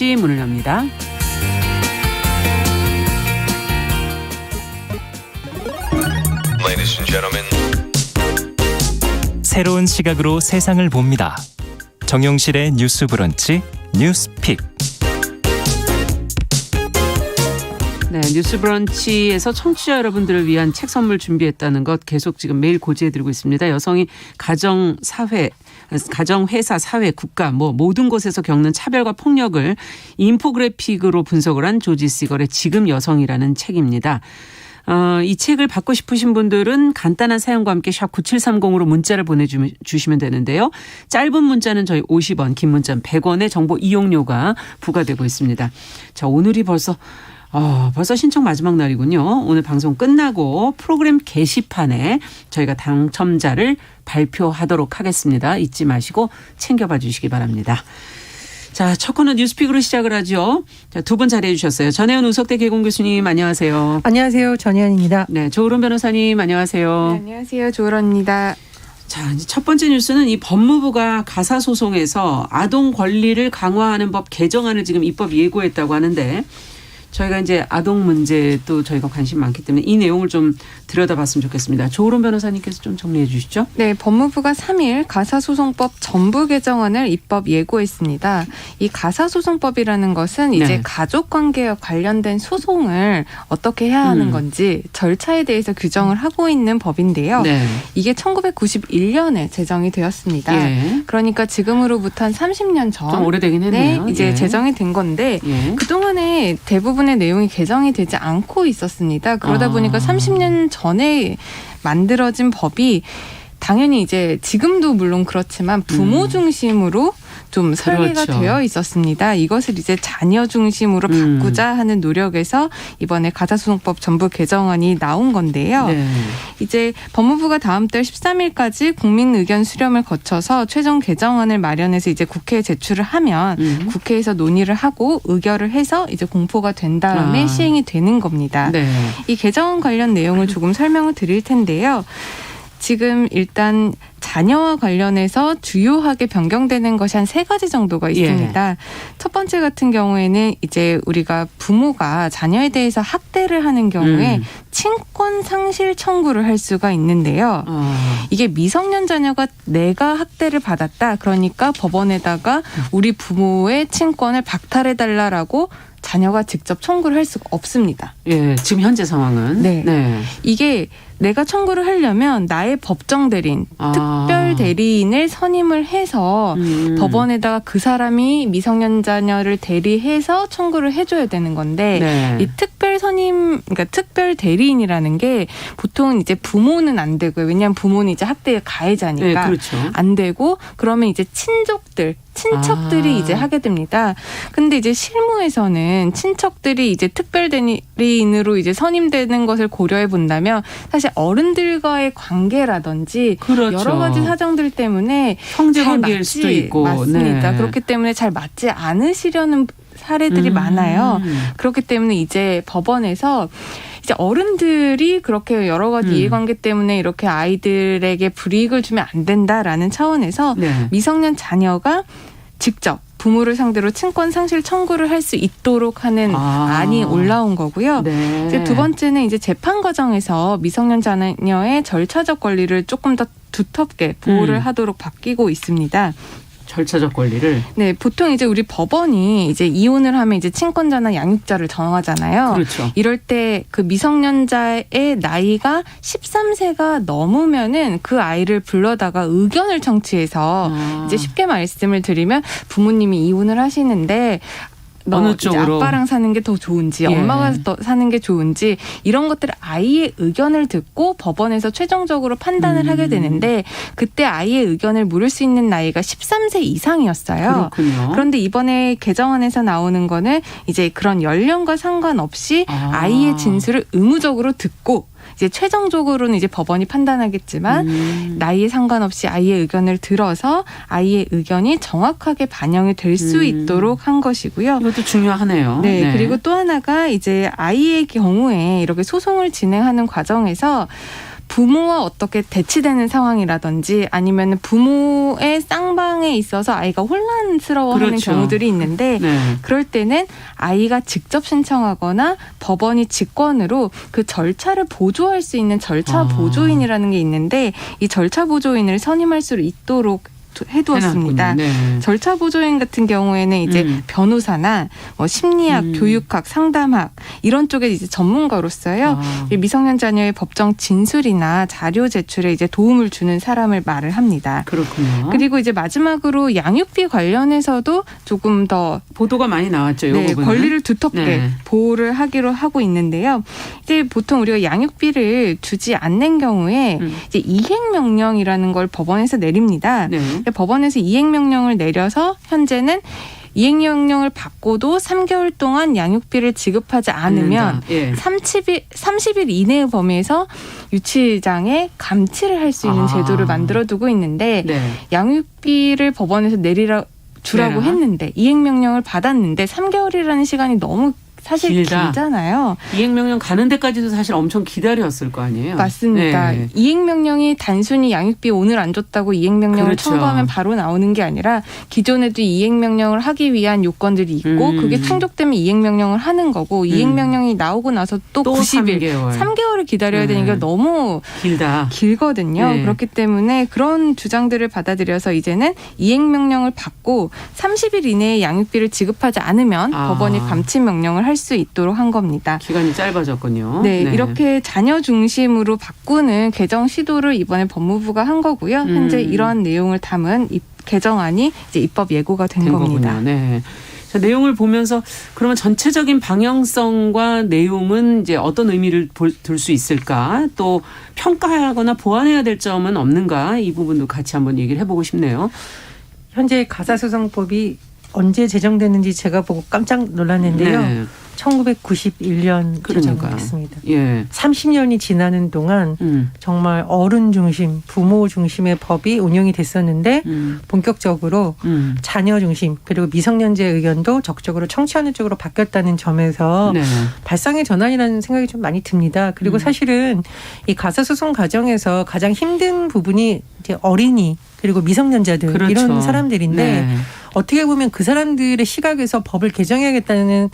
문을 엽니다. Ladies and gentlemen. 새로운 시각으로 세상을 봅니다. 정용실의 뉴스 브런치 뉴스픽. 네, 뉴스 브런치에서 청취자 여러분들을 위한 책 선물 준비했다는 것 계속 지금 매일 고지해드리고 있습니다. 여성이 가정, 회사, 사회, 국가 모든 곳에서 겪는 차별과 폭력을 인포그래픽으로 분석을 한 조지 시걸의 지금 여성이라는 책입니다. 이 책을 받고 싶으신 분들은 간단한 사연과 함께 샵 9730으로 문자를 보내주시면 되는데요. 짧은 문자는 저희 50원, 긴 문자는 100원의 정보 이용료가 부과되고 있습니다. 자, 오늘이 벌써 신청 마지막 날이군요. 오늘 방송 끝나고 프로그램 게시판에 저희가 당첨자를 발표하도록 하겠습니다. 잊지 마시고 챙겨봐 주시기 바랍니다. 자, 첫 코너 뉴스픽으로 시작을 하죠. 자, 두 분 자리해 주셨어요. 전혜연 우석대 개공 교수님 안녕하세요. 안녕하세요. 전혜연입니다. 네, 조으론 변호사님 안녕하세요. 네, 안녕하세요. 조으론입니다. 자, 이제 첫 번째 뉴스는 이 법무부가 가사소송에서 아동 권리를 강화하는 법 개정안을 지금 입법 예고했다고 하는데 저희가 이제 아동 문제도 저희가 관심 많기 때문에 이 내용을 좀 들여다봤으면 좋겠습니다. 조으론 변호사님께서 좀 정리해 주시죠. 네, 법무부가 3일 가사소송법 전부 개정안을 입법 예고했습니다. 이 가사소송법이라는 것은 이제 네. 가족관계와 관련된 소송을 어떻게 해야 하는 건지 절차에 대해서 규정을 하고 있는 법인데요. 네. 이게 1991년에 제정이 되었습니다. 예. 그러니까 지금으로부터 한 30년 전. 좀 오래되긴 했네요. 네, 이제 예. 제정이 된 건데 예. 그동안에 대부분의 내용이 개정이 되지 않고 있었습니다. 그러다 보니까 30년 전에 만들어진 법이 당연히 이제 지금도 물론 그렇지만 부모 중심으로 좀 설계가 그렇죠. 되어 있었습니다. 이것을 이제 자녀 중심으로 바꾸자 하는 노력에서 이번에 가사소송법 전부 개정안이 나온 건데요. 네. 이제 법무부가 다음 달 13일까지 국민 의견 수렴을 거쳐서 최종 개정안을 마련해서 이제 국회에 제출을 하면 국회에서 논의를 하고 의결을 해서 이제 공포가 된 다음에 시행이 되는 겁니다. 네. 이 개정안 관련 내용을 조금 설명을 드릴 텐데요. 지금 일단 자녀와 관련해서 주요하게 변경되는 것이 한 3가지 정도가 있습니다. 첫 번째 같은 경우에는 이제 우리가 부모가 자녀에 대해서 학대를 하는 경우에 친권 상실 청구를 할 수가 있는데요. 이게 미성년 자녀가 내가 학대를 받았다. 그러니까 법원에다가 우리 부모의 친권을 박탈해달라고 자녀가 직접 청구를 할 수가 없습니다. 예, 지금 현재 상황은. 네. 네. 이게 내가 청구를 하려면 나의 법정 대리인, 특별 대리인을 선임을 해서 법원에다가 그 사람이 미성년 자녀를 대리해서 청구를 해줘야 되는 건데 네. 이 특별 선임, 그러니까 특별 대리인이라는 게 보통은 이제 부모는 안 되고요. 왜냐하면 부모는 이제 학대의 가해자니까 네, 그렇죠. 안 되고 그러면 이제 친척들이 이제 하게 됩니다. 근데 이제 실무에서는 친척들이 이제 특별 대리인으로 이제 선임되는 것을 고려해 본다면 사실 어른들과의 관계라든지 그렇죠. 여러 가지 사정들 때문에 형제 잘 관계일 수도 있고. 맞습니다. 네. 그렇기 때문에 잘 맞지 않으시려는 사례들이 많아요. 그렇기 때문에 이제 법원에서 이제 어른들이 그렇게 여러 가지 이해관계 때문에 이렇게 아이들에게 불이익을 주면 안 된다라는 차원에서 네. 미성년 자녀가 직접 부모를 상대로 친권 상실 청구를 할 수 있도록 하는 안이 올라온 거고요. 네. 이제 두 번째는 이제 재판 과정에서 미성년 자녀의 절차적 권리를 조금 더 두텁게 보호를 하도록 바뀌고 있습니다. 절차적 권리를. 네, 보통 이제 우리 법원이 이제 이혼을 하면 이제 친권자나 양육자를 정하잖아요. 그렇죠. 이럴 때 그 미성년자의 나이가 13세가 넘으면은 그 아이를 불러다가 의견을 청취해서 이제 쉽게 말씀을 드리면 부모님이 이혼을 하시는데 어느 쪽으로 아빠랑 사는 게 더 좋은지 예. 엄마가 더 사는 게 좋은지 이런 것들을 아이의 의견을 듣고 법원에서 최종적으로 판단을 하게 되는데 그때 아이의 의견을 물을 수 있는 나이가 13세 이상이었어요. 그렇군요. 그런데 이번에 개정안에서 나오는 거는 이제 그런 연령과 상관없이 아이의 진술을 의무적으로 듣고 이제 최종적으로는 이제 법원이 판단하겠지만 나이에 상관없이 아이의 의견을 들어서 아이의 의견이 정확하게 반영이 될 수 있도록 한 것이고요. 이것도 중요하네요. 네, 그리고 또 하나가 이제 아이의 경우에 이렇게 소송을 진행하는 과정에서 부모와 어떻게 대치되는 상황이라든지 아니면 부모의 쌍방에 있어서 아이가 혼란스러워하는 그렇죠. 경우들이 있는데 네. 그럴 때는 아이가 직접 신청하거나 법원이 직권으로 그 절차를 보조할 수 있는 절차 보조인이라는 게 있는데 이 절차 보조인을 선임할 수 있도록 해두었습니다. 네. 절차 보조인 같은 경우에는 이제 변호사나 뭐 심리학, 교육학, 상담학 이런 쪽에 이제 전문가로서요. 이 미성년 자녀의 법정 진술이나 자료 제출에 이제 도움을 주는 사람을 말을 합니다. 그렇군요. 그리고 이제 마지막으로 양육비 관련해서도 조금 더 보도가 많이 나왔죠. 이 부분은. 권리를 두텁게 네. 보호를 하기로 하고 있는데요. 이제 보통 우리가 양육비를 주지 않는 경우에 이제 이행 명령이라는 걸 법원에서 내립니다. 네. 법원에서 이행 명령을 내려서 현재는 이행 명령을 받고도 3개월 동안 양육비를 지급하지 않으면 예. 30일 이내의 범위에서 유치장에 감치를 할 수 있는 제도를 만들어두고 있는데 네. 양육비를 법원에서 주라고 했는데 이행 명령을 받았는데 3개월이라는 시간이 너무 사실 길잖아요. 이행명령 가는 데까지도 사실 엄청 기다렸을 거 아니에요. 맞습니다. 네. 이행명령이 단순히 양육비 오늘 안 줬다고 이행명령을 그렇죠. 청구하면 바로 나오는 게 아니라 기존에도 이행명령을 하기 위한 요건들이 있고 그게 충족되면 이행명령을 하는 거고 이행명령이 나오고 나서 또 90일, 3개월을 기다려야 되는 게 너무 길거든요. 네. 그렇기 때문에 그런 주장들을 받아들여서 이제는 이행명령을 받고 30일 이내에 양육비를 지급하지 않으면 법원이 감치명령을 할 수 있도록 한 겁니다. 기간이 짧아졌군요. 네, 이렇게 자녀 중심으로 바꾸는 개정 시도를 이번에 법무부가 한 거고요. 현재 이러한 내용을 담은 개정안이 이제 입법 예고가 된 겁니다. 거군요. 네. 자, 내용을 보면서 그러면 전체적인 방향성과 내용은 이제 어떤 의미를 둘 수 있을까? 또 평가하거나 보완해야 될 점은 없는가? 이 부분도 같이 한번 얘기를 해보고 싶네요. 현재 가사소송법이 언제 제정됐는지 제가 보고 깜짝 놀랐는데요. 네. 1991년 제정됐습니다. 예. 30년이 지나는 동안 정말 어른 중심, 부모 중심의 법이 운영이 됐었는데 본격적으로 자녀 중심 그리고 미성년자의 의견도 적극적으로 청취하는 쪽으로 바뀌었다는 점에서 발상의 전환이라는 생각이 좀 많이 듭니다. 그리고 사실은 이 가사소송 과정에서 가장 힘든 부분이 이제 어린이 그리고 미성년자들 그렇죠. 이런 사람들인데 어떻게 보면 그 사람들의 시각에서 법을 개정해야겠다는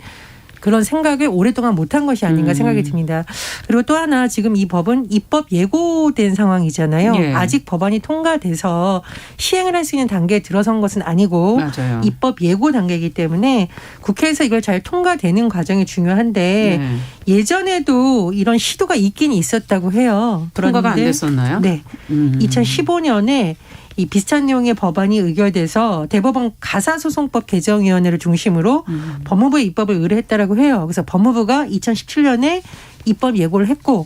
그런 생각을 오랫동안 못한 것이 아닌가 생각이 듭니다. 그리고 또 하나 지금 이 법은 입법 예고된 상황이잖아요. 예. 아직 법안이 통과돼서 시행을 할 수 있는 단계에 들어선 것은 아니고 맞아요. 입법 예고 단계이기 때문에 국회에서 이걸 잘 통과되는 과정이 중요한데 예전에도 이런 시도가 있긴 있었다고 해요. 통과가 안 됐었나요? 네. 2015년에 이 비슷한 내용의 법안이 의결돼서 대법원 가사소송법 개정위원회를 중심으로 법무부에 입법을 의뢰했다라고 해요. 그래서 법무부가 2017년에 입법 예고를 했고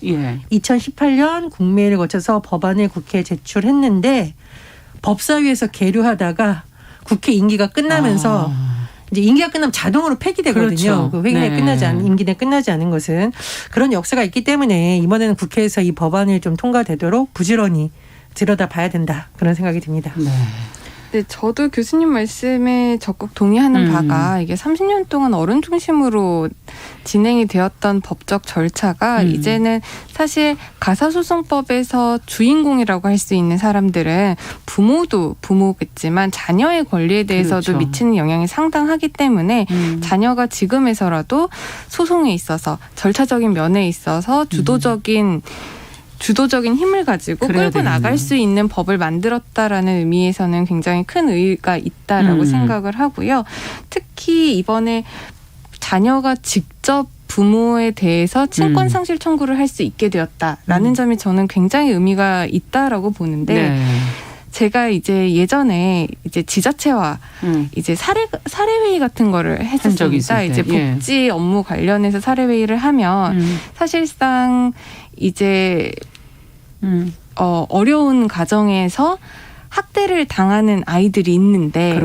2018년 국회를 거쳐서 법안을 국회에 제출했는데 법사위에서 계류하다가 국회 임기가 끝나면서 이제 임기가 끝나면 자동으로 폐기되거든요. 그렇죠. 그 회기 내에 끝나지 않은 임기 내에 끝나지 않은 것은 그런 역사가 있기 때문에 이번에는 국회에서 이 법안이 좀 통과되도록 부지런히 들여다봐야 된다. 그런 생각이 듭니다. 네, 저도 교수님 말씀에 적극 동의하는 바가 이게 30년 동안 어른 중심으로 진행이 되었던 법적 절차가 이제는 사실 가사소송법에서 주인공이라고 할 수 있는 사람들은 부모도 부모겠지만 자녀의 권리에 대해서도 미치는 영향이 상당하기 때문에 자녀가 지금에서라도 소송에 있어서 절차적인 면에 있어서 주도적인 힘을 가지고 끌고 나갈 수 있는 법을 만들었다라는 의미에서는 굉장히 큰 의의가 있다라고 생각을 하고요. 특히 이번에 자녀가 직접 부모에 대해서 친권 상실 청구를 할 수 있게 되었다라는 점이 저는 굉장히 의미가 있다라고 보는데 제가 이제 예전에 이제 지자체와 이제 사례회의 같은 거를 했었습니다. 이제 복지 업무 관련해서 사례회의를 하면 사실상 이제 어려운 가정에서 학대를 당하는 아이들이 있는데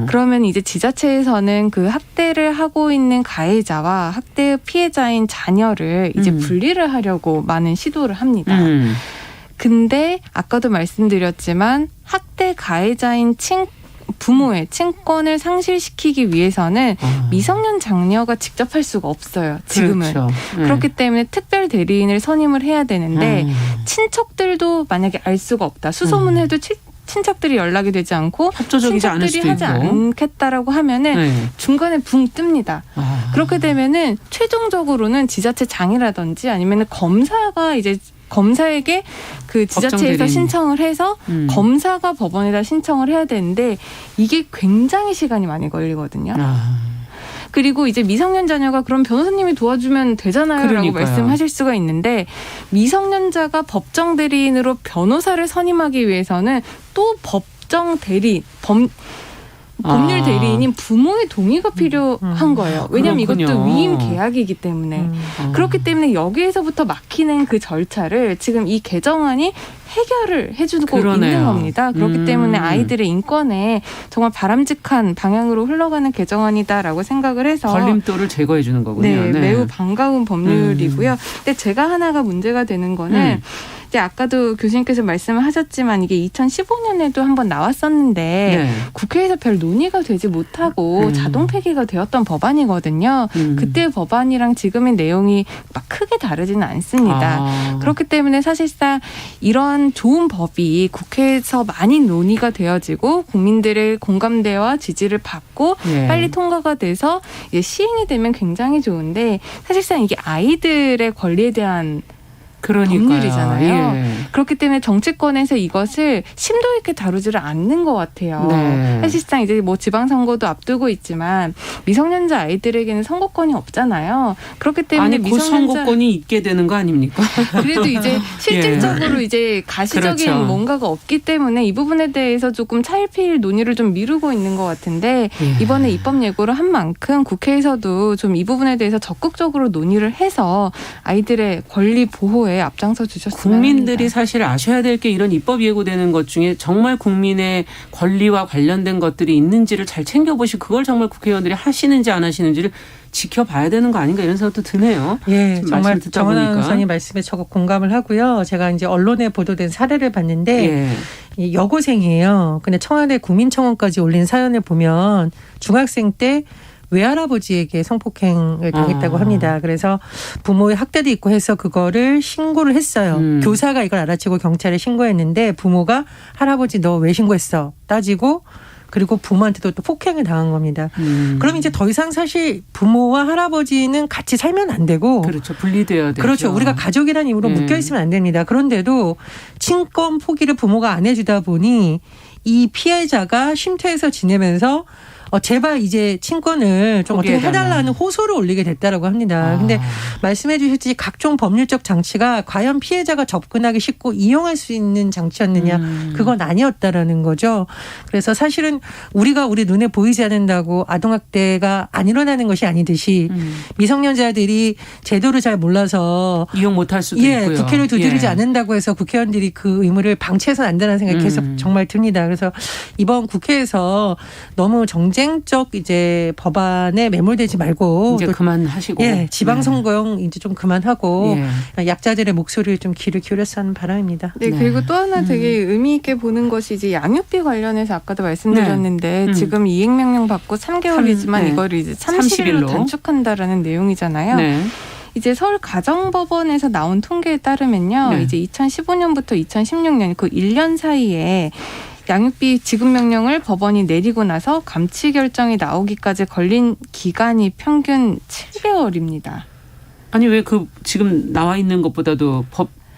그러면 이제 지자체에서는 그 학대를 하고 있는 가해자와 학대 피해자인 자녀를 이제 분리를 하려고 많은 시도를 합니다. 근데 아까도 말씀드렸지만 학대 가해자인 부모의 친권을 상실시키기 위해서는 미성년 장녀가 직접 할 수가 없어요. 지금은. 그렇죠. 네. 그렇기 때문에 특별 대리인을 선임을 해야 되는데 친척들도 만약에 알 수가 없다. 수소문해도 친척들이 연락이 되지 않고 협조적이지 않을 친척들이 수도 하지 있고. 않겠다라고 하면은 네. 중간에 붕 뜹니다. 그렇게 되면은 최종적으로는 지자체 장이라든지 아니면 검사가 이제 검사에게 그 지자체에서 법정대리인. 신청을 해서 검사가 법원에다 신청을 해야 되는데 이게 굉장히 시간이 많이 걸리거든요. 그리고 이제 미성년 자녀가 그럼 변호사님이 도와주면 되잖아요 라고 그러니까요. 말씀하실 수가 있는데 미성년자가 법정 대리인으로 변호사를 선임하기 위해서는 또 법정 대리 법률 대리인인 부모의 동의가 필요한 거예요. 왜냐하면 그렇군요. 이것도 위임 계약이기 때문에. 그렇기 때문에 여기에서부터 막히는 그 절차를 지금 이 개정안이 해결을 해주고 그러네요. 있는 겁니다. 그렇기 때문에 아이들의 인권에 정말 바람직한 방향으로 흘러가는 개정안이다라고 생각을 해서 걸림돌을 제거해 주는 거군요. 네, 매우 반가운 법률이고요. 근데 제가 하나가 문제가 되는 거는 이제 아까도 교수님께서 말씀을 하셨지만 이게 2015년에도 한번 나왔었는데 네. 국회에서 별 논의가 되지 못하고 자동 폐기가 되었던 법안이거든요. 그때 법안이랑 지금의 내용이 막 크게 다르지는 않습니다. 그렇기 때문에 사실상 이런 좋은 법이 국회에서 많이 논의가 되어지고 국민들의 공감대와 지지를 받고 예. 빨리 통과가 돼서 이제 시행이 되면 굉장히 좋은데 사실상 이게 아이들의 권리에 대한 그러니까요. 법률이잖아요. 예. 그렇기 때문에 정치권에서 이것을 심도 있게 다루지를 않는 것 같아요. 네. 사실상 이제 뭐 지방선거도 앞두고 있지만 미성년자 아이들에게는 선거권이 없잖아요. 그렇기 때문에 아니 그 미성년자 선거권이 있게 되는 거 아닙니까? 그래도 이제 실질적으로 이제 가시적인 그렇죠. 뭔가가 없기 때문에 이 부분에 대해서 조금 차일피일 논의를 좀 미루고 있는 것 같은데 예. 이번에 입법 예고를 한 만큼 국회에서도 좀 이 부분에 대해서 적극적으로 논의를 해서 아이들의 권리 보호에 앞장서 주셨으면 국민들이 합니다. 사실 아셔야 될 게 이런 입법 예고되는 것 중에 정말 국민의 권리와 관련된 것들이 있는지를 잘 챙겨보시고 그걸 정말 국회의원들이 하시는지 안 하시는지를 지켜봐야 되는 거 아닌가 이런 생각도 드네요. 예, 지금 정말 말씀 듣다 정은아 보니까. 의원님 말씀에 적극 공감을 하고요. 제가 이제 언론에 보도된 사례를 봤는데 예. 이 여고생이에요. 근데 청와대 국민청원까지 올린 사연을 보면 중학생 때 외할아버지에게 성폭행을 당했다고 합니다. 그래서 부모의 학대도 있고 해서 그거를 신고를 했어요. 교사가 이걸 알아채고 경찰에 신고했는데 부모가 할아버지 너 왜 신고했어? 따지고 그리고 부모한테도 또 폭행을 당한 겁니다. 그럼 이제 더 이상 사실 부모와 할아버지는 같이 살면 안 되고 그렇죠. 분리되어야 되죠. 그렇죠. 우리가 가족이라는 이유로 묶여 있으면 안 됩니다. 그런데도 친권 포기를 부모가 안 해주다 보니 이 피해자가 쉼터에서 지내면서 제발 이제 친권을 좀 어떻게 포기해달라. 해달라는 호소를 올리게 됐다라고 합니다. 근데 말씀해 주셨듯이 각종 법률적 장치가 과연 피해자가 접근하기 쉽고 이용할 수 있는 장치였느냐 그건 아니었다라는 거죠. 그래서 사실은 우리가 우리 눈에 보이지 않는다고 아동학대가 안 일어나는 것이 아니듯이 미성년자들이 제도를 잘 몰라서 이용 못할 수도 예, 있고요. 국회를 두드리지 예. 않는다고 해서 국회의원들이 그 의무를 방치해서는 안 된다는 생각이 계속 정말 듭니다. 그래서 이번 국회에서 너무 정쟁적 이제 법안에 매몰되지 말고 이제 또 그만하시고. 예, 지방선거용 이제 좀 그만하고 예. 약자들의 목소리를 좀 귀를 기울였으면 하는 바람입니다. 네, 그리고 또 하나 되게 의미 있게 보는 것이 이제 양육비 관련해서 아까도 말씀드렸는데 지금 이행명령 받고 3개월이지만 네. 이거를 이제 30일로 단축한다라는 내용이잖아요. 네. 이제 서울가정법원에서 나온 통계에 따르면요. 네. 이제 2015년부터 2016년 그 1년 사이에 양육비 지급 명령을 법원이 내리고 나서 감치 결정이 나오기까지 걸린 기간이 평균 7개월입니다. 아니 왜 그 지금 나와 있는 것보다도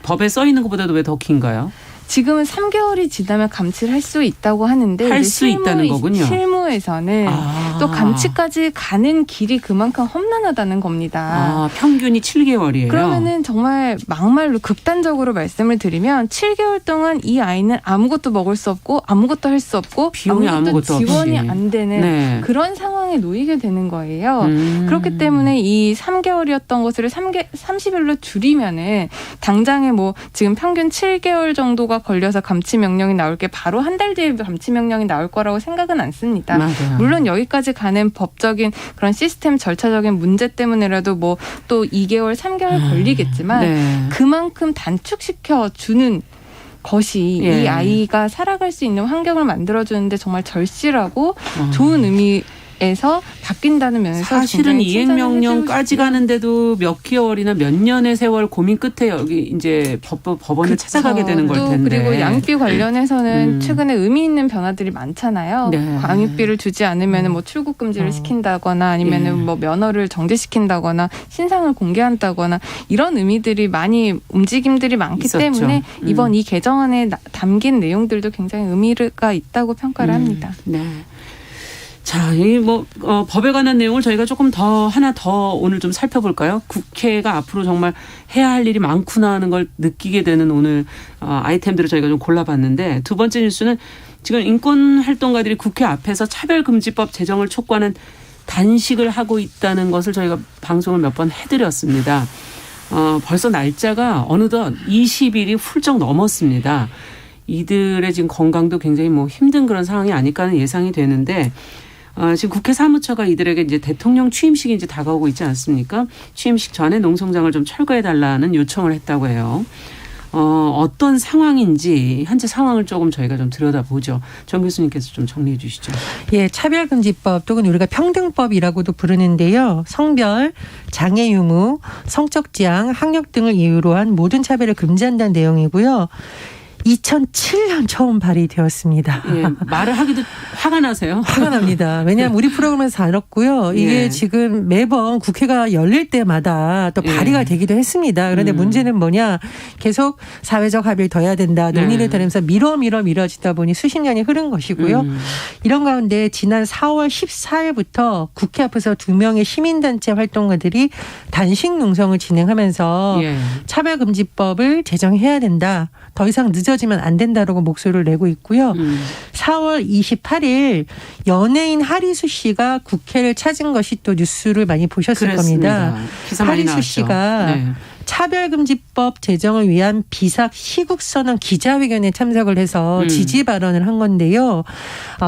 법에 써 있는 것보다도 왜 더 긴가요? 지금은 3개월이 지나면 감치를 할 수 있다고 하는데 할 이제 수 있다는 거군요. 실무에서는 또 감치까지 가는 길이 그만큼 험난하다는 겁니다. 평균이 7개월이에요. 그러면은 정말 막말로 극단적으로 말씀을 드리면 7개월 동안 이 아이는 아무것도 먹을 수 없고 아무것도 할 수 없고 비용이 아무것도 지원이 없이. 안 되는 네. 그런 상황에 놓이게 되는 거예요. 그렇기 때문에 이 3개월이었던 것을 30일로 줄이면은 당장에 뭐 지금 평균 7개월 정도가 걸려서 감치 명령이 나올 게 바로 한 달 뒤에 감치 명령이 나올 거라고 생각은 않습니다. 맞아요. 물론 여기까지 가는 법적인 그런 시스템 절차적인 문제 때문에라도 뭐 또 2개월, 3개월 걸리겠지만 네. 그만큼 단축시켜 주는 것이 예. 이 아이가 살아갈 수 있는 환경을 만들어주는데 정말 절실하고 좋은 의미에서 바뀐다는 면에서 사실은 굉장히 칭찬을 이행명령까지 해주고 가는데도 몇 개월이나 몇 년의 세월 고민 끝에 여기 이제 법원을 그쵸. 찾아가게 되는 걸 또 텐데. 그리고 양육비 관련해서는 음. 최근에 의미 있는 변화들이 많잖아요. 네. 양육비를 주지 않으면 뭐 출국 금지를 시킨다거나 아니면 예. 뭐 면허를 정지시킨다거나 신상을 공개한다거나 이런 의미들이 많이 움직임들이 많기 있었죠. 때문에 이번 이 개정안에 담긴 내용들도 굉장히 의미가 있다고 평가를 합니다. 네. 자, 이 법에 관한 내용을 저희가 조금 하나 더 오늘 좀 살펴볼까요? 국회가 앞으로 정말 해야 할 일이 많구나 하는 걸 느끼게 되는 오늘 아이템들을 저희가 좀 골라봤는데, 두 번째 뉴스는 지금 인권활동가들이 국회 앞에서 차별금지법 제정을 촉구하는 단식을 하고 있다는 것을 저희가 방송을 몇 번 해드렸습니다. 벌써 날짜가 어느덧 20일이 훌쩍 넘었습니다. 이들의 지금 건강도 굉장히 힘든 그런 상황이 아닐까 하는 예상이 되는데, 지금 국회 사무처가 이들에게 이제 대통령 취임식이 이제 다가오고 있지 않습니까? 취임식 전에 농성장을 좀 철거해달라는 요청을 했다고 해요. 어떤 상황인지 현재 상황을 조금 저희가 좀 들여다보죠. 정 교수님께서 좀 정리해 주시죠. 예, 차별금지법 또는 우리가 평등법이라고도 부르는데요. 성별, 장애 유무, 성적 지향, 학력 등을 이유로 한 모든 차별을 금지한다는 내용이고요. 2007년 처음 발의되었습니다. 예, 말을 하기도 화가 나세요? 화가 납니다. 왜냐하면 우리 프로그램에서 다뤘고요. 이게 예. 지금 매번 국회가 열릴 때마다 또 발의가 예. 되기도 했습니다. 그런데 문제는 뭐냐. 계속 사회적 합의를 더 해야 된다. 논의를 더 하면서 미뤄지다 보니 수십 년이 흐른 것이고요. 이런 가운데 지난 4월 14일부터 국회 앞에서 2명의 시민단체 활동가들이 단식 농성을 진행하면서 예. 차별금지법을 제정해야 된다. 더 이상 늦어지면 안 된다라고 목소리를 내고 있고요. 4월 28일 연예인 하리수 씨가 국회를 찾은 것이 또 뉴스를 많이 보셨을 그렇습니다. 겁니다. 기사 많이 하리수 나왔죠. 씨가 네. 차별금지법 제정을 위한 비삭 시국선언 기자회견에 참석을 해서 지지 발언을 한 건데요.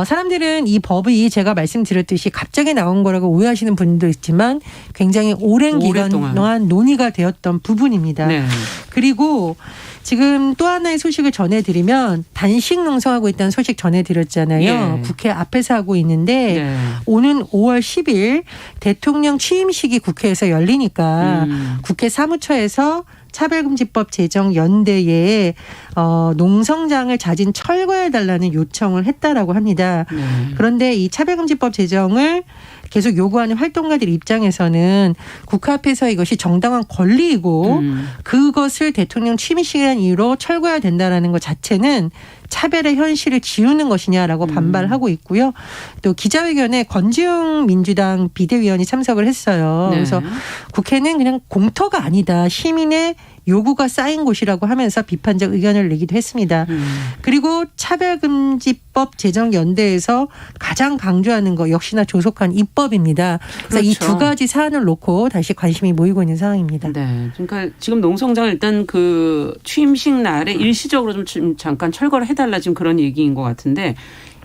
사람들은 이 법이 제가 말씀드렸듯이 갑자기 나온 거라고 오해하시는 분도 있지만 굉장히 오랜 기간 동안 논의가 되었던 부분입니다. 네. 그리고 지금 또 하나의 소식을 전해드리면 단식 농성하고 있다는 소식 전해드렸잖아요. 예. 국회 앞에서 하고 있는데 네. 오는 5월 10일 대통령 취임식이 국회에서 열리니까 국회 사무처에서 차별금지법 제정 연대에 농성장을 자진 철거해달라는 요청을 했다라고 합니다. 네. 그런데 이 차별금지법 제정을 계속 요구하는 활동가들 입장에서는 국회 앞에서 이것이 정당한 권리이고 그것을 대통령 취임식이라는 이유로 철거해야 된다라는 것 자체는 차별의 현실을 지우는 것이냐라고 반발하고 있고요. 또 기자회견에 권지웅 민주당 비대위원이 참석을 했어요. 네. 그래서 국회는 그냥 공터가 아니다. 시민의 요구가 쌓인 곳이라고 하면서 비판적 의견을 내기도 했습니다. 그리고 차별금지법 제정연대에서 가장 강조하는 거 역시나 조속한 입법입니다. 그래서 이 두 가지 사안을 놓고 다시 관심이 모이고 있는 상황입니다. 네, 그러니까 지금 농성장 일단 그 취임식 날에 일시적으로 좀 잠깐 철거를 해달라 지금 그런 얘기인 것 같은데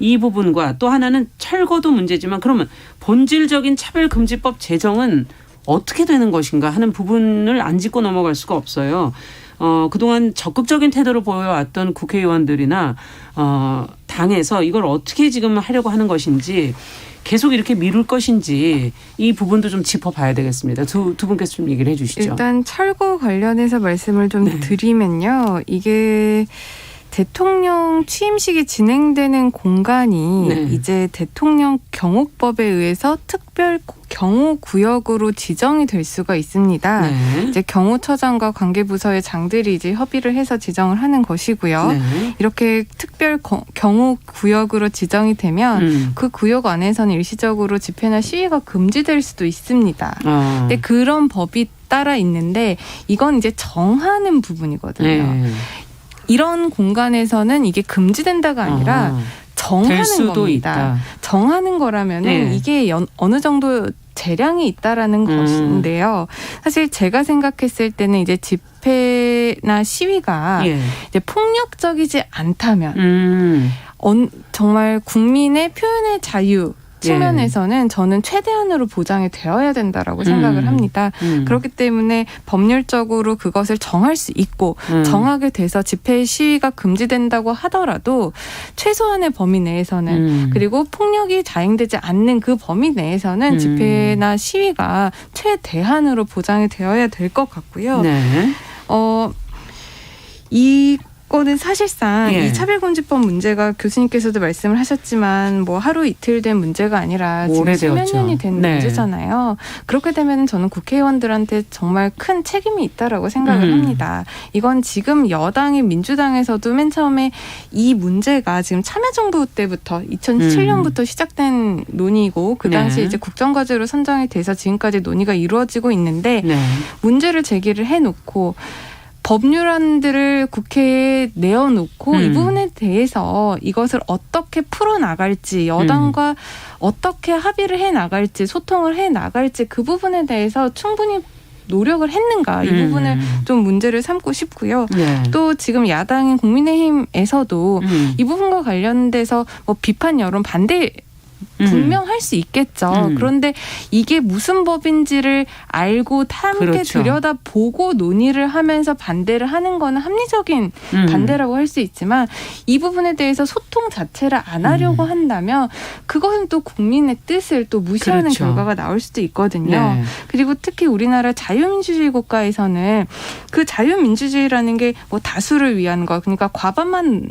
이 부분과 또 하나는 철거도 문제지만 그러면 본질적인 차별금지법 제정은 어떻게 되는 것인가 하는 부분을 안 짚고 넘어갈 수가 없어요. 그동안 적극적인 태도를 보여왔던 국회의원들이나 당에서 이걸 어떻게 지금 하려고 하는 것인지 계속 이렇게 미룰 것인지 이 부분도 좀 짚어봐야 되겠습니다. 두 분께서 좀 얘기를 해 주시죠. 일단 철거 관련해서 말씀을 좀 드리면요. 이게 대통령 취임식이 진행되는 공간이 이제 대통령 경호법에 의해서 특별 경호구역으로 지정이 될 수가 있습니다. 네. 이제 경호처장과 관계부서의 장들이 이제 협의를 해서 지정을 하는 것이고요. 네. 이렇게 특별 경호구역으로 지정이 되면 그 구역 안에서는 일시적으로 집회나 시위가 금지될 수도 있습니다. 근데 그런 법이 따라 있는데 이건 이제 정하는 부분이거든요. 네. 이런 공간에서는 이게 금지된다가 아니라 정하는 겁니다. 있다. 정하는 거라면은 이게 어느 정도 재량이 있다라는 것인데요. 사실 제가 생각했을 때는 이제 집회나 시위가 이제 폭력적이지 않다면 정말 국민의 표현의 자유 측면에서는 저는 최대한으로 보장이 되어야 된다라고 생각을 합니다. 그렇기 때문에 법률적으로 그것을 정할 수 있고 정하게 돼서 집회 시위가 금지된다고 하더라도 최소한의 범위 내에서는 그리고 폭력이 자행되지 않는 그 범위 내에서는 집회나 시위가 최대한으로 보장이 되어야 될 것 같고요. 네. 이거는 사실상 예. 이 차별금지법 문제가 교수님께서도 말씀을 하셨지만 뭐 하루 이틀 된 문제가 아니라 지금 오래되었죠. 수몇 년이 된 네. 문제잖아요. 그렇게 되면 저는 국회의원들한테 정말 큰 책임이 있다라고 생각을 합니다. 이건 지금 여당인 민주당에서도 맨 처음에 이 문제가 지금 참여정부 때부터 2007년부터 시작된 논의고 그 당시 네. 이제 국정과제로 선정이 돼서 지금까지 논의가 이루어지고 있는데 네. 문제를 제기를 해놓고 법률안들을 국회에 내어놓고 이 부분에 대해서 이것을 어떻게 풀어나갈지 여당과 어떻게 합의를 해나갈지 소통을 해나갈지 그 부분에 대해서 충분히 노력을 했는가 이 부분을 좀 문제를 삼고 싶고요. 네. 또 지금 야당인 국민의힘에서도 이 부분과 관련돼서 뭐 비판 여론 반대 분명 할 수 있겠죠. 그런데 이게 무슨 법인지를 알고 함께 그렇죠. 들여다보고 논의를 하면서 반대를 하는 거는 합리적인 반대라고 할 수 있지만 이 부분에 대해서 소통 자체를 안 하려고 한다면 그것은 또 국민의 뜻을 또 무시하는 그렇죠. 결과가 나올 수도 있거든요. 네. 그리고 특히 우리나라 자유민주주의 국가에서는 그 자유민주주의라는 게 뭐 다수를 위한 거 그러니까 과반만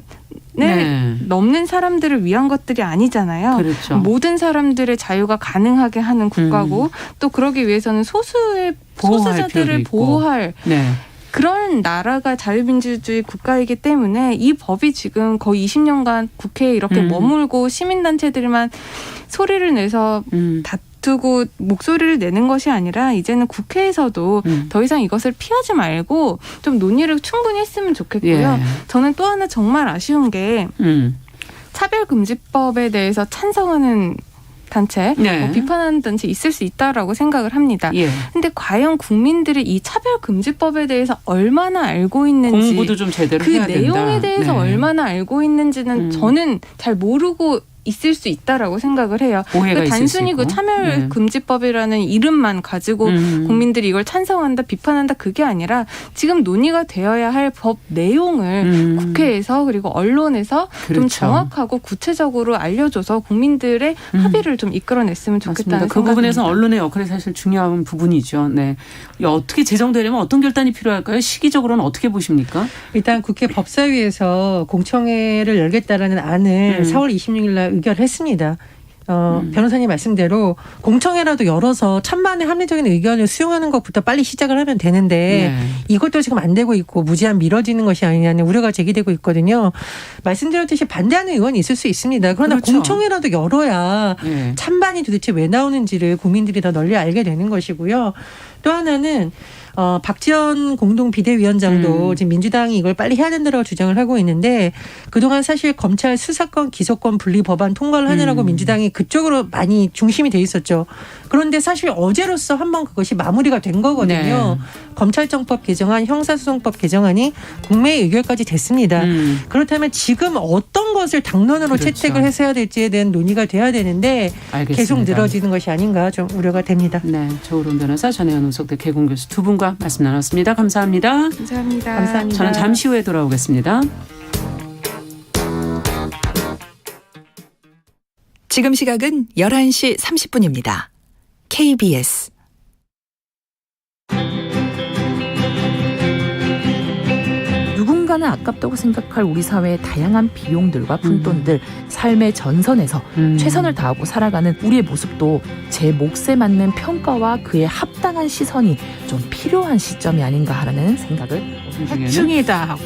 넘는 사람들을 위한 것들이 아니잖아요. 그렇죠. 모든 사람들의 자유가 가능하게 하는 국가고 또 그러기 위해서는 소수자들을 보호할 네. 그런 나라가 자유민주주의 국가이기 때문에 이 법이 지금 거의 20년간 국회에 이렇게 머물고 시민단체들만 소리를 내서 다투고 목소리를 내는 것이 아니라 이제는 국회에서도 더 이상 이것을 피하지 말고 좀 논의를 충분히 했으면 좋겠고요. 예. 저는 또 하나 정말 아쉬운 게 차별금지법에 대해서 찬성하는 단체, 네. 뭐 비판하는 단체 있을 수 있다라고 생각을 합니다. 예. 근데 과연 국민들이 이 차별금지법에 대해서 얼마나 알고 있는지 공부도 좀 제대로 그 해야 된다. 내용에 대해서 네. 얼마나 알고 있는지는 저는 잘 모르고 있을 수 있다라고 생각을 해요. 오해가 있을 단순히 수 그 있고. 차별금지법이라는 이름만 가지고 국민들이 이걸 찬성한다, 비판한다 그게 아니라 지금 논의가 되어야 할 법 내용을 국회에서 그리고 언론에서 좀 그렇죠. 정확하고 구체적으로 알려줘서 국민들의 합의를 좀 이끌어냈으면 좋겠다는 맞습니다. 그 부분에서 생각입니다. 언론의 역할이 사실 중요한 부분이죠. 네. 어떻게 제정되려면 어떤 결단이 필요할까요? 시기적으로는 어떻게 보십니까? 일단 국회 법사위에서 공청회를 열겠다라는 안을 4월 26일 날 의결했습니다. 변호사님 말씀대로 공청회라도 열어서 천만의 합리적인 의견을 수용하는 것부터 빨리 시작을 하면 되는데 네. 이것도 지금 안 되고 있고 무제한 미뤄지는 것이 아니냐는 우려가 제기되고 있거든요. 말씀드렸듯이 반대하는 의원이 있을 수 있습니다. 그러나 그렇죠. 공청회라도 열어야 네. 찬반이 도대체 왜 나오는지를 국민들이 더 널리 알게 되는 것이고요. 또 하나는 박지원 공동 비대위원장도 지금 민주당이 이걸 빨리 해야 된다고 주장을 하고 있는데 그동안 사실 검찰 수사권 기소권 분리 법안 통과를 하느라고 민주당이 그쪽으로 많이 중심이 돼 있었죠. 그런데 사실 어제로서 한번 그것이 마무리가 된 거거든요. 네. 검찰청법 개정안, 형사소송법 개정안이 국회의 의결까지 됐습니다. 그렇다면 지금 어떤 것을 당론으로 그렇죠. 채택을 해서 해야 될지에 대한 논의가 돼야 되는데 알겠습니다. 계속 늘어지는 것이 아닌가 좀 우려가 됩니다. 네. 조으론 변호사, 전혜연 우석대 개공교수 두 분과 말씀 나눴습니다. 감사합니다. 감사합니다. 감사합니다. 저는 잠시 후에 돌아오겠습니다. 지금 시각은 11시 30분입니다. KBS 누군가는 아깝다고 생각할 우리 사회의 다양한 비용들과 푼돈들, 삶의 전선에서 최선을 다하고 살아가는 우리의 모습도 제 몫에 맞는 평가와 그에 합당한 시선이 좀 필요한 시점이 아닌가 하는 생각을 중에는 해충이다.